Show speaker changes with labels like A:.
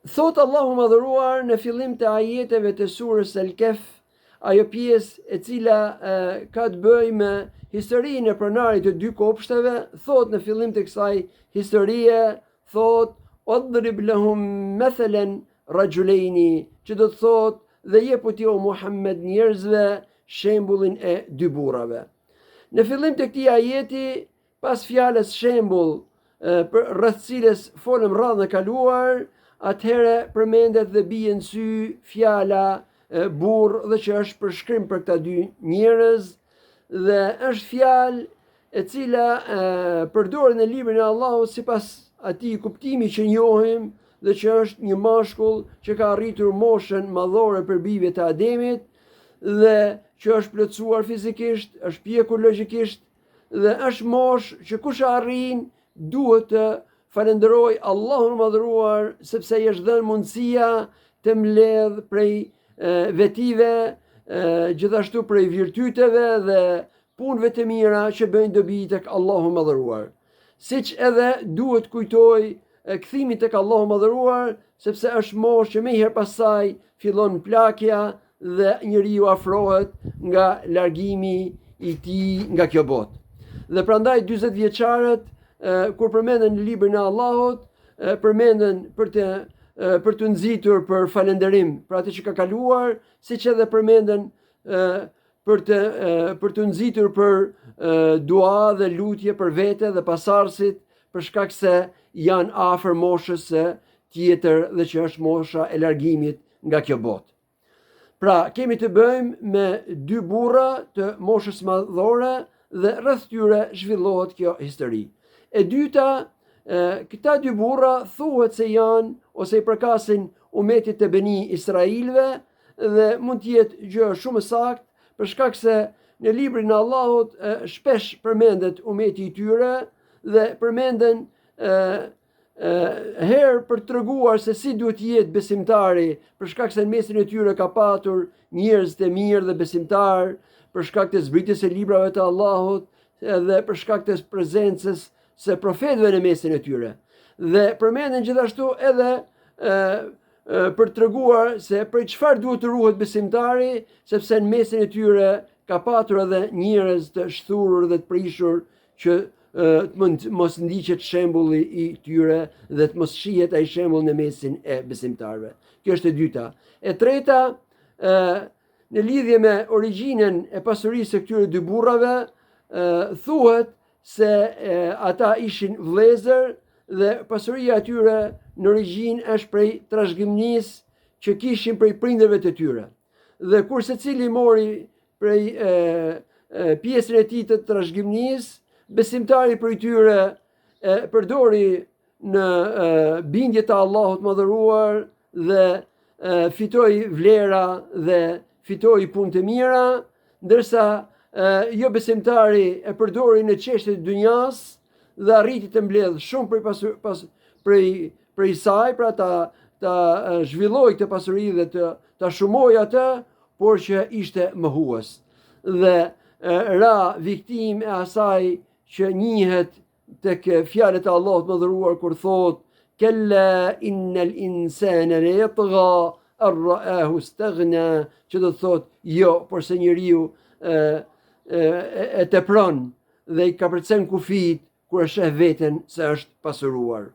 A: Thot Allahu madhëruar në fillim të ajeteve të surës El-Kehf, ajo pjesë e cila ka të bëjë me historinë e pronarit të dy kopshteve, thot në fillim të kësaj historie, thot "Wadrib lahum mathalan rajulaini", që do të thot dhe jepu ti o Muhammed njerëzve shembullin e dy burrave. Në fillim të këtij ajeti, pas fjalës shembull për rreth cilës folëm radhën e kaluar, atëherë përmendet dhe bie në sy fjala burr, dhe që është përshkrim për këta dy njerëz, dhe është fjalë e cila përdoret në librin e Allahut sipas atij kuptimi që njohim, dhe që është një mashkull që ka arritur moshën madhore për bijve të Ademit, dhe që është plotësuar fizikisht, është pjekur logjikisht, dhe është moshë që kush arrin duhet të falenderoj Allahun madhëruar, sepse i është dhënë mundësia të mbledh prej vetive, gjithashtu prej virtyteve dhe punëve të mira që bëjnë dobi tek Allahu madhëruar. Siç edhe duhet kujtoj kthimin tek Allahu madhëruar, sepse është moshë që më herë pas saj fillon plakja dhe njeriu afrohet nga largimi i tij nga kjo botë. Dhe prandaj 40 vjeçarët kur përmenden në librin e Allahut, përmenden për të nxitur për falënderim për atë që ka kaluar, siç edhe përmenden për të nxitur për dua dhe lutje për vete dhe pasardhësit, për shkak se janë afër moshës së tjetër dhe që është mosha e largimit nga kjo botë. Pra, kemi të bëjmë me dy burra të moshës madhore dhe rreth tyre zhvillohet kjo histori. E dyta, këta dy burra thuhet se janë ose i përkasin umetit të Beni Israilve, dhe mund të jetë gjë shumë e saktë, për shkak se në librin e Allahut shpesh përmendet umeti i tyre dhe përmenden herë për të treguar se si duhet jetë besimtari, për shkak se në mesin e tyre ka patur njerëz të mirë dhe besimtar, për shkak të zbritjes së librave të Allahut dhe për shkak të prezencës së profetëve në mesin e tyre. Dhe përmenden gjithashtu edhe për të treguar se për çfarë duhet të ruhet besimtari, sepse në mesin e tyre ka patur edhe njerëz të shthurur dhe të prishur që të mos ndiqet shembulli i tyre dhe të mos shihet ai shembull në mesin e besimtarëve. Kjo është e dyta. E treta, në lidhje me origjinën e pasurisë së këtyre dy burrave, thuhet se ata ishin vëllezër dhe pasuria e tyre në origjinë është prej trashëgimisë që kishin prej prindërve të tyre. Dhe kur secili mori prej pjesën e tij të trashëgimisë, besimtari prej tyre përdori në bindje të Allahut madhëruar dhe fitoi vlera dhe fitoi punë të mira, ndërsa jo besimtari e përdori në çështjet e dunjas dhe arriti të mbledh shumë prej saj, pra ta zhvilloi këtë pasuri dhe ta shumoi atë, por që ishte mohues. Dhe ra viktim e asaj që njihet tek fjalët e Allahut mëdhëruar kur thotë kella innal insana la yatgha ar-ra'ahu istaghna, që do të thotë jo, por se njeriu e tepron dhe i ka përcen kufit kur e sheh veten se është pasuruar.